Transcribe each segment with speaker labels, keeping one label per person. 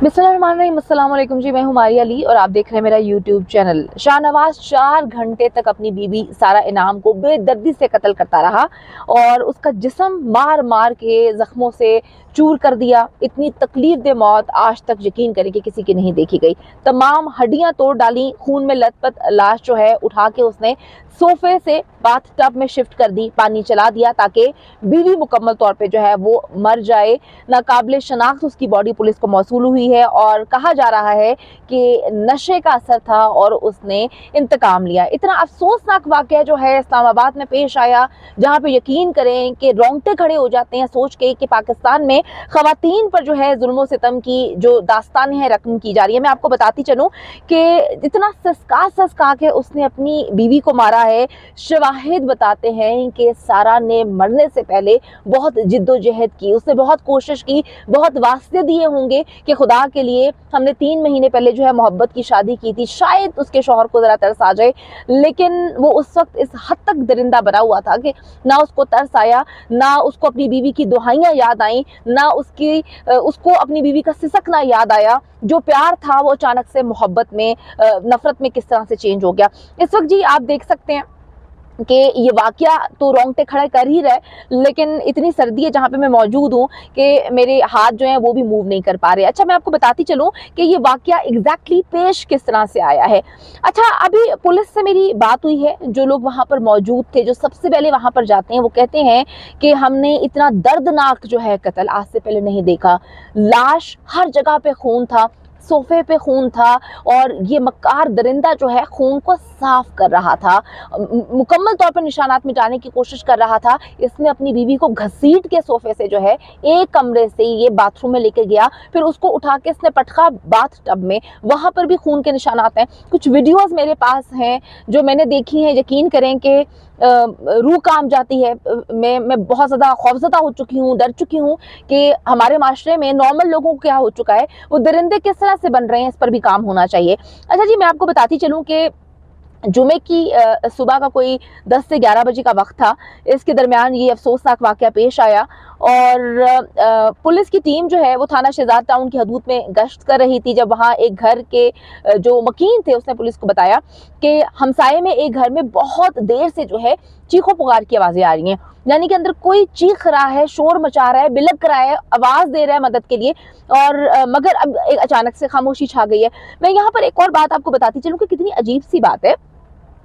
Speaker 1: बिस्मिल्लाहिर्रहमानिर्रहीम। अस्सलाम वालेकुम जी, मैं हूँ मारिया अली और आप देख रहे हैं मेरा यूट्यूब चैनल। शाहनवाज 4 घंटे तक अपनी बीवी सारा इनाम को बेदर्दी से कत्ल करता रहा और उसका जिस्म मार मार के ज़ख्मों से चूर कर दिया। इतनी तकलीफ दे मौत आज तक यकीन करें कि किसी की नहीं देखी गई। तमाम हड्डियां तोड़ डाली, खून में लथपथ लाश जो है उठा के उसने सोफे से बाथ टब में शिफ्ट कर दी, पानी चला दिया ताकि बीवी मुकम्मल तौर पे जो है वो मर जाए। नाकाबिले शनाख्त उसकी बॉडी पुलिस को मौसूल हुई है और कहा जा रहा है कि नशे का असर था और उसने इंतकाम लिया। इतना अफसोसनाक वाक़या जो है इस्लामाबाद में पेश आया, जहाँ पे यकीन करें कि रोंगटे खड़े हो जाते हैं सोच के कि पाकिस्तान में ख़वातीन पर जो है जुल्म सितम की जो दास्तानें हैं रकम की जा रही है। मैं आपको बताती चलूँ कि इतना सस्का सस्का के उसने अपनी बीवी को मारा है। शवाहिद बताते हैं कि सारा ने मरने से पहले बहुत जिद्दोजहद की, उसने बहुत कोशिश की, बहुत वास्ते दिए होंगे कि खुदा के लिए हमने 3 महीने पहले जो है मोहब्बत की शादी की थी, शायद उसके शौहर को ज़रा तरस आ जाए। लेकिन वो उस वक्त इस हद तक दरिंदा बना हुआ था कि ना उसको तरस आया, ना उसको अपनी बीवी की दुहाइयाँ याद आई, ना उसको अपनी बीवी का सिसकना याद आया। जो प्यार था वो अचानक से मोहब्बत में, नफरत में किस तरह से चेंज हो गया। इस वक्त जी आप देख सकते हैं कि ये वाक़या तो रोंगटे खड़े कर ही रहा है, लेकिन इतनी सर्दी है जहाँ पे मैं मौजूद हूँ कि मेरे हाथ जो हैं वो भी मूव नहीं कर पा रहे। अच्छा, मैं आपको बताती चलूँ कि ये वाक़या एग्जैक्टली पेश किस तरह से आया है। अच्छा, अभी पुलिस से मेरी बात हुई है, जो लोग वहाँ पर मौजूद थे, जो सबसे पहले वहाँ पर जाते हैं, वो कहते हैं कि हमने इतना दर्दनाक जो है कत्ल आज से पहले नहीं देखा। लाश हर जगह पे खून था, सोफे पे खून था और ये मक्कार दरिंदा जो है खून को साफ कर रहा था, मुकम्मल तौर पर निशानात मिटाने की कोशिश कर रहा था। इसने अपनी बीवी को घसीट के सोफे से जो है एक कमरे से ये बाथरूम में लेके गया, फिर उसको उठा के इसने पटका बाथ टब में, वहाँ पर भी खून के निशानात हैं। कुछ वीडियोस मेरे पास हैं जो मैंने देखी हैं, यकीन करें कि रूह काम जाती है। मैं बहुत ज़्यादा खौफज़दा हो चुकी हूँ, डर चुकी हूँ कि हमारे माशरे में नॉर्मल लोगों को क्या हो चुका है, वो दरिंदे किस तरह से बन रहे हैं, इस पर भी काम होना चाहिए। अच्छा जी, मैं आपको बताती चलूँ कि जुमे की सुबह का कोई 10 से 11 बजे का वक्त था। इसके दरमियान ये अफसोसनाक वाक़या पेश आया और पुलिस की टीम जो है वो थाना शहजाद टाउन की हदूद में गश्त कर रही थी, जब वहाँ एक घर के जो मकीन थे उसने पुलिस को बताया कि हमसाये में एक घर में बहुत देर से जो है चीखों पुकार की आवाज़ें आ रही हैं। यानी कि अंदर कोई चीख रहा है, शोर मचा रहा है, बिलक रहा है, आवाज़ दे रहा है मदद के लिए, और मगर अब एक अचानक से खामोशी छा गई है। मैं यहाँ पर एक और बात आपको बताती चलूँ कि कितनी अजीब सी बात है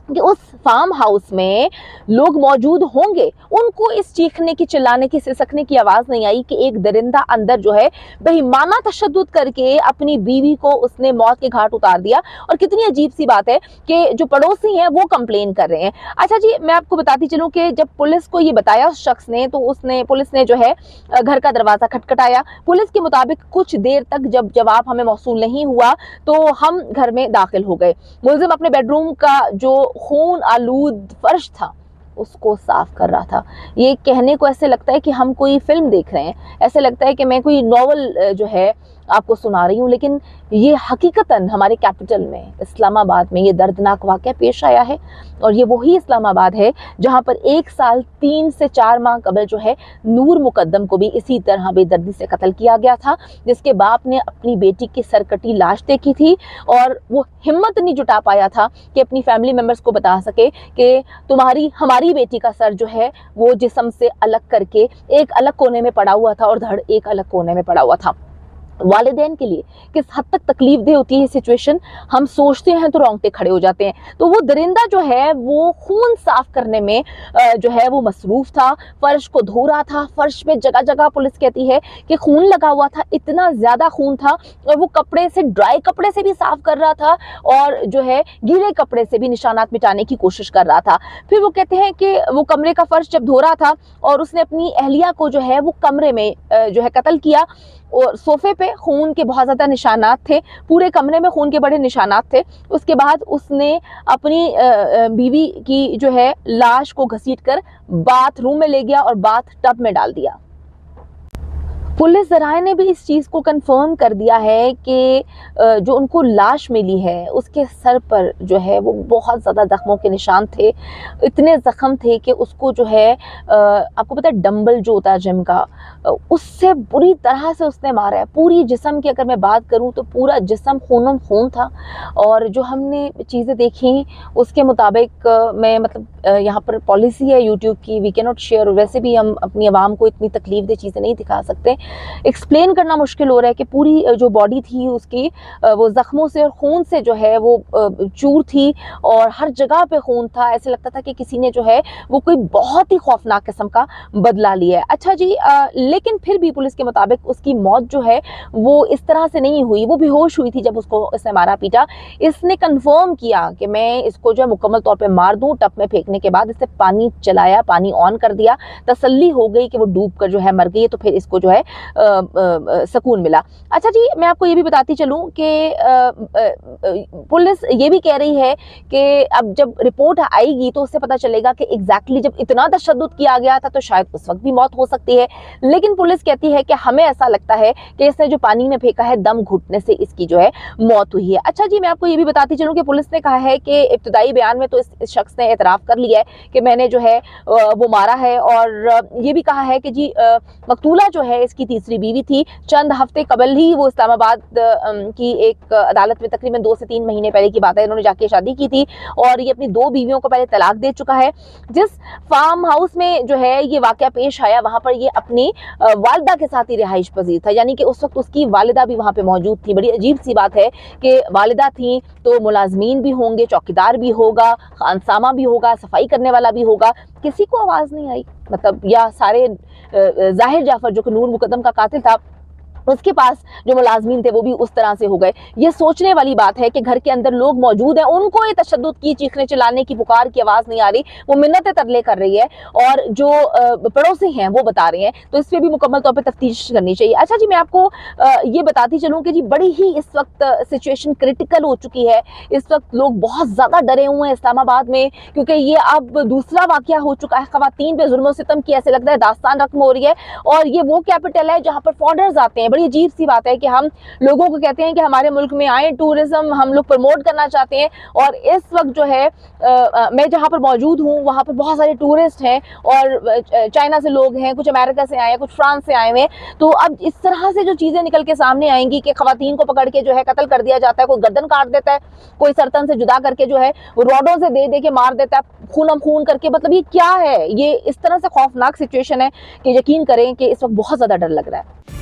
Speaker 1: कि उस फार्म हाउस में लोग मौजूद होंगे, उनको इस चीखने की, चिल्लाने की, सिसकने की आवाज़ नहीं आई कि एक दरिंदा अंदर जो है बेईमाना तशद्दुद करके अपनी बीवी को उसने मौत के घाट उतार दिया। और कितनी अजीब सी बात है कि जो पड़ोसी हैं वो कंप्लेन कर रहे हैं। अच्छा जी, मैं आपको बताती चलूँ कि जब पुलिस को ये बताया उस शख्स ने, तो पुलिस ने जो है घर का दरवाज़ा खटखटाया। पुलिस के मुताबिक कुछ देर तक जब जवाब हमें मौसूल नहीं हुआ तो हम घर में दाखिल हो गए। मुलजिम अपने बेडरूम का जो खून आलूद फर्श था उसको साफ कर रहा था। ये कहने को ऐसे लगता है कि हम कोई फिल्म देख रहे हैं, ऐसे लगता है कि मैं कोई नॉवल जो है आपको सुना रही हूँ, लेकिन ये हकीकतन हमारे कैपिटल में इस्लामाबाद में ये दर्दनाक वाक़या पेश आया है। और ये वही इस्लामाबाद है जहाँ पर 1 साल 3 से 4 माह कबल जो है नूर मुकद्दम को भी इसी तरह बेदर्दी से कत्ल किया गया था, जिसके बाप ने अपनी बेटी की सरकटी लाश देखी थी और वो हिम्मत नहीं जुटा पाया था कि अपनी फैमिली मेम्बर्स को बता सके कि तुम्हारी हमारी बेटी का सर जो है वो जिस्म से अलग करके एक अलग कोने में पड़ा हुआ था और धड़ एक अलग कोने में पड़ा हुआ था। वालिदैन के लिए किस हद तक तकलीफ दे होती है सिचुएशन, हम सोचते हैं तो रोंगटे खड़े हो जाते हैं। तो वो दरिंदा जो है वो खून साफ करने में जो है वो मसरूफ था, फर्श को धो रहा था। फर्श पे जगह जगह पुलिस कहती है कि खून लगा हुआ था, इतना ज्यादा खून था, और वो कपड़े से, ड्राई कपड़े से भी साफ कर रहा था और जो है गीले कपड़े से भी निशानात मिटाने की कोशिश कर रहा था। फिर वो कहते हैं कि वो कमरे का फर्श जब धो रहा था और उसने अपनी अहलिया को जो है वो कमरे में जो है कत्ल किया, और सोफे पे खून के बहुत ज़्यादा निशानात थे, पूरे कमरे में खून के बड़े निशानात थे। उसके बाद उसने अपनी बीवी की जो है लाश को घसीट कर बाथरूम में ले गया और बाथ टब में डाल दिया। पुलिस ज़राए ने भी इस चीज़ को कंफर्म कर दिया है कि जो उनको लाश मिली है उसके सर पर जो है वो बहुत ज़्यादा ज़ख्मों के निशान थे। इतने ज़ख्म थे कि उसको जो है आपको पता है डंबल जो होता है जिम का, उससे बुरी तरह से उसने मारा है। पूरी जिस्म की अगर मैं बात करूँ तो पूरा जिस्म खून था। और जो हमने चीज़ें देखी उसके मुताबिक मैं मतलब यहाँ पर पॉलिसी है यूट्यूब की, वी कैन नॉट शेयर। और वैसे भी हम अपनी आवाम को इतनी तकलीफ़देह चीज़ें नहीं दिखा सकते। एक्सप्लेन करना मुश्किल हो रहा है कि पूरी जो बॉडी थी उसकी वो ज़ख्मों से और खून से जो है वो चूर थी और हर जगह पे खून था। ऐसे लगता था कि किसी ने जो है वो कोई बहुत ही खौफनाक किस्म का बदला लिया है। अच्छा जी, लेकिन फिर भी पुलिस के मुताबिक उसकी मौत जो है वो इस तरह से नहीं हुई, वो बेहोश हुई थी जब उसको इसने मारा पीटा। इसने कन्फर्म किया कि मैं इसको जो है मुकम्मल तौर पे मार दूँ। टब में फेंकने के बाद इससे पानी चलाया, पानी ऑन कर दिया, तसल्ली हो गई कि वो डूब कर जो है मर गई है, तो फिर इसको जो है सुकून मिला। अच्छा जी, मैं आपको ये भी बताती चलूँ कि पुलिस ये भी कह रही है कि अब जब रिपोर्ट आएगी तो उससे पता चलेगा कि एग्जैक्टली जब इतना तशद्दुद किया गया था तो शायद उस वक्त भी मौत हो सकती है। लेकिन पुलिस कहती है कि हमें ऐसा लगता है कि इसने जो पानी में फेंका है दम घुटने से इसकी जो है मौत हुई है। अच्छा जी, मैं आपको ये भी बताती चलूँ कि पुलिस ने कहा है कि इब्तदाई बयान में तो इस शख्स ने एतराफ़ कर लिया है कि मैंने जो है वो मारा है। और ये भी कहा है कि जी मकतूला जो है इसकी तीसरी बीवी थी। चंद हफ्ते कबल ही वो इस्लामाबाद की एक अदालत में तकरीबन 2 से 3 महीने पहले की बात है, इन्होंने जाके शादी की थी और ये अपनी 2 बीवियों को पहले तलाक दे चुका है। जिस फार्म हाउस में जो है ये वाकया पेश आया वहाँ पर ये अपनी वालिदा के साथ ही रिहाइश पजीर था, यानी कि उस वक्त उसकी वालिदा भी वहाँ पे मौजूद थी। बड़ी अजीब सी बात है कि वालिदा थी तो मुलाजमीन भी होंगे, चौकीदार भी होगा, खानसामा भी होगा, सफाई करने वाला भी होगा, किसी को आवाज़ नहीं आई। मतलब या सारे जाहिर जाफर जो कि नूर मुकद्दम का कातिल था उसके पास जो मुलाजमीन थे वो भी उस तरह से हो गए। ये सोचने वाली बात है कि घर के अंदर लोग मौजूद हैं, उनको ये तशद्दुद की, चीखने चिल्लाने की, पुकार की आवाज़ नहीं आ रही, वो मिन्नतें तरले कर रही है और जो पड़ोसी हैं वो बता रहे हैं। तो इस पर भी मुकम्मल तौर पर तफ्तीश करनी चाहिए। अच्छा जी, मैं आपको ये बताती चलूँ कि जी बड़ी ही इस वक्त सिचुएशन क्रिटिकल हो चुकी है। इस वक्त लोग बहुत ज़्यादा डरे हुए हैं इस्लामाबाद में, क्योंकि ये अब दूसरा वाकया हो चुका है। ख़वातीन पे जुल्म सितम की ऐसे लगता है दास्तान रकम हो रही है और ये वो कैपिटल है जहाँ पर फॉरेनर्स आते हैं। बड़ी अजीब सी बात है कि हम लोगों को कहते हैं कि हमारे मुल्क में आए, टूरिज्म हम लोग प्रमोट करना चाहते हैं और इस वक्त जो है मैं जहाँ पर मौजूद हूँ वहाँ पर बहुत सारे टूरिस्ट हैं और चाइना से लोग हैं, कुछ अमेरिका से आए हैं, कुछ फ्रांस से आए हुए हैं। तो अब इस तरह से जो चीज़ें निकल के सामने आएंगी कि खवातीन को पकड़ के जो है कत्ल कर दिया जाता है, कोई गर्दन काट देता है, कोई सरतन से जुदा करके जो है रोडों से दे के मार देता है, खूनम खून करके। मतलब ये क्या है? ये इस तरह से खौफनाक सिचुएशन है कि यकीन करें कि इस वक्त बहुत ज़्यादा डर लग रहा है।